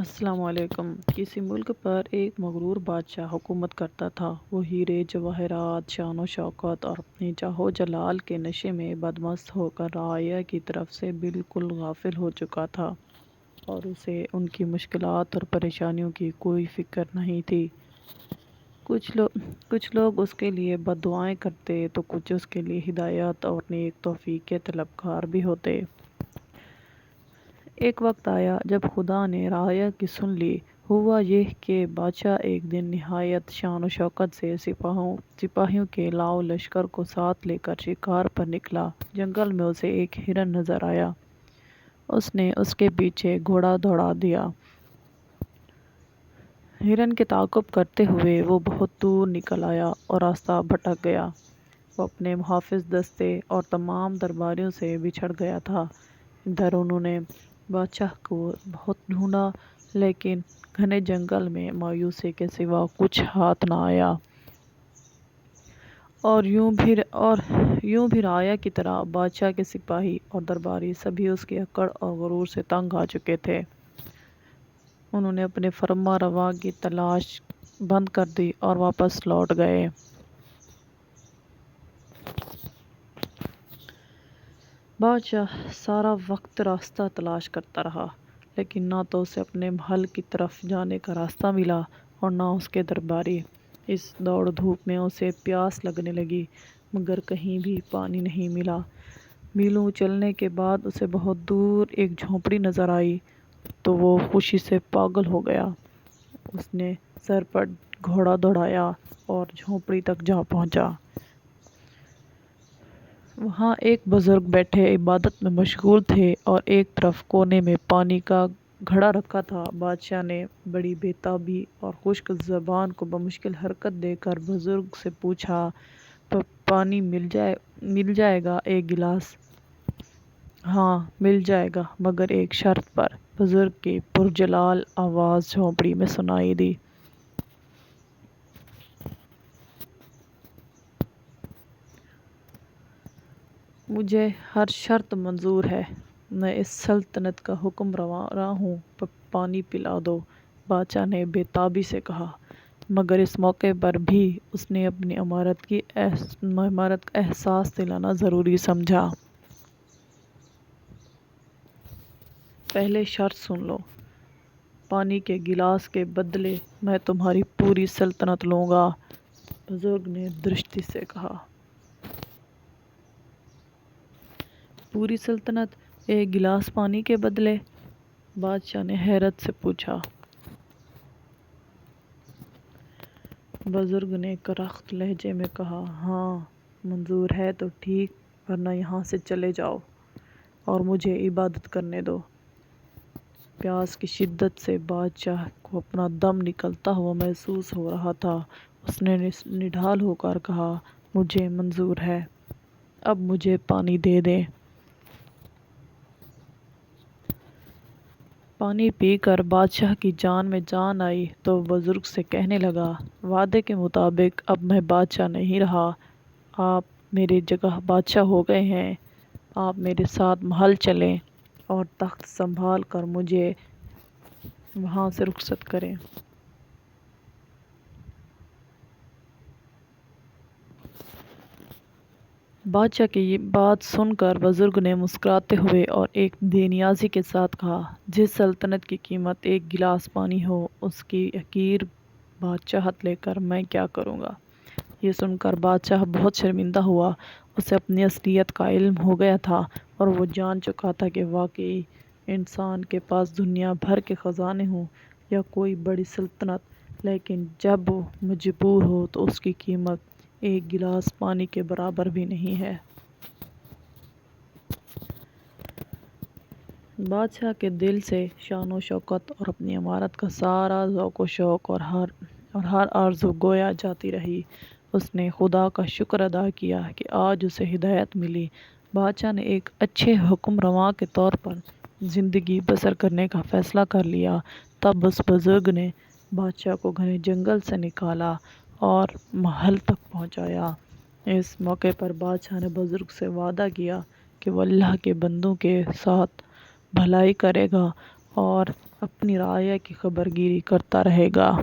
السلام علیکم۔ کسی ملک پر ایک مغرور بادشاہ حکومت کرتا تھا۔ وہ ہیرے جواہرات، شان و شوکت اور اپنی جاہ و جلال کے نشے میں بدمست ہو کر رعایا کی طرف سے بالکل غافل ہو چکا تھا، اور اسے ان کی مشکلات اور پریشانیوں کی کوئی فکر نہیں تھی۔ کچھ لوگ اس کے لیے بد دعائیں کرتے تو کچھ اس کے لیے ہدایت اور نیک توفیق کے طلبگار بھی ہوتے۔ ایک وقت آیا جب خدا نے رعایا کی سن لی۔ ہوا یہ کہ بادشاہ ایک دن نہایت شان و شوکت سے سپاہیوں کے لاؤ لشکر کو ساتھ لے کر شکار پر نکلا۔ جنگل میں اسے ایک ہرن نظر آیا۔ اس نے اس کے پیچھے گھوڑا دوڑا دیا۔ ہرن کے تعاقب کرتے ہوئے وہ بہت دور نکل آیا اور راستہ بھٹک گیا۔ وہ اپنے محافظ دستے اور تمام درباریوں سے بچھڑ گیا تھا۔ ادھر انہوں نے بادشاہ کو بہت ڈھونڈا، لیکن گھنے جنگل میں مایوسی کے سوا کچھ ہاتھ نہ آیا، اور یوں بھی رعایا کی طرح بادشاہ کے سپاہی اور درباری سبھی اس کی اکڑ اور غرور سے تنگ آ چکے تھے۔ انہوں نے اپنے فرما رواں کی تلاش بند کر دی اور واپس لوٹ گئے۔ بادشاہ سارا وقت راستہ تلاش کرتا رہا، لیکن نہ تو اسے اپنے محل کی طرف جانے کا راستہ ملا اور نہ اس کے درباری۔ اس دوڑ دھوپ میں اسے پیاس لگنے لگی، مگر کہیں بھی پانی نہیں ملا۔ میلوں چلنے کے بعد اسے بہت دور ایک جھونپڑی نظر آئی تو وہ خوشی سے پاگل ہو گیا۔ اس نے سر پر گھوڑا دوڑایا اور جھونپڑی تک جا پہنچا۔ وہاں ایک بزرگ بیٹھے عبادت میں مشغول تھے اور ایک طرف کونے میں پانی کا گھڑا رکھا تھا۔ بادشاہ نے بڑی بے تابی اور خشک زبان کو بمشکل حرکت دے کر بزرگ سے پوچھا، پانی مل جائے گا ایک گلاس؟ ہاں مل جائے گا، مگر ایک شرط پر۔ بزرگ کی پرجلال آواز جھونپڑی میں سنائی دی۔ مجھے ہر شرط منظور ہے۔ میں اس سلطنت کا حکم رواں ہوں، پانی پلا دو، بادشاہ نے بے تابی سے کہا۔ مگر اس موقع پر بھی اس نے اپنی امارت کا احساس دلانا ضروری سمجھا۔ پہلے شرط سن لو، پانی کے گلاس کے بدلے میں تمہاری پوری سلطنت لوں گا، بزرگ نے درستی سے کہا۔ پوری سلطنت ایک گلاس پانی کے بدلے؟ بادشاہ نے حیرت سے پوچھا۔ بزرگ نے کرخت لہجے میں کہا، ہاں منظور ہے تو ٹھیک، ورنہ یہاں سے چلے جاؤ اور مجھے عبادت کرنے دو۔ پیاس کی شدت سے بادشاہ کو اپنا دم نکلتا ہوا محسوس ہو رہا تھا۔ اس نے نڈھال ہو کر کہا، مجھے منظور ہے، اب مجھے پانی دے دیں۔ پانی پی کر بادشاہ کی جان میں جان آئی تو بزرگ سے کہنے لگا، وعدے کے مطابق اب میں بادشاہ نہیں رہا، آپ میری جگہ بادشاہ ہو گئے ہیں۔ آپ میرے ساتھ محل چلیں اور تخت سنبھال کر مجھے وہاں سے رخصت کریں۔ بادشاہ کی یہ بات سن کر بزرگ نے مسکراتے ہوئے اور ایک بے نیازی کے ساتھ کہا، جس سلطنت کی قیمت ایک گلاس پانی ہو، اس کی حقیر بادشاہت لے کر میں کیا کروں گا؟ یہ سن کر بادشاہ بہت شرمندہ ہوا۔ اسے اپنی اصلیت کا علم ہو گیا تھا اور وہ جان چکا تھا کہ واقعی انسان کے پاس دنیا بھر کے خزانے ہوں یا کوئی بڑی سلطنت، لیکن جب وہ مجبور ہو تو اس کی قیمت ایک گلاس پانی کے برابر بھی نہیں ہے۔ بادشاہ کے دل سے شان و شوکت اور اپنی امارت کا سارا ذوق و شوق اور ہر آرزو گویا جاتی رہی۔ اس نے خدا کا شکر ادا کیا کہ آج اسے ہدایت ملی۔ بادشاہ نے ایک اچھے حکم رواں کے طور پر زندگی بسر کرنے کا فیصلہ کر لیا۔ تب اس بزرگ نے بادشاہ کو گھنے جنگل سے نکالا اور محل تک پہنچایا۔ اس موقع پر بادشاہ نے بزرگ سے وعدہ کیا کہ وہ اللہ کے بندوں کے ساتھ بھلائی کرے گا اور اپنی رعایا کی خبر گیری کرتا رہے گا۔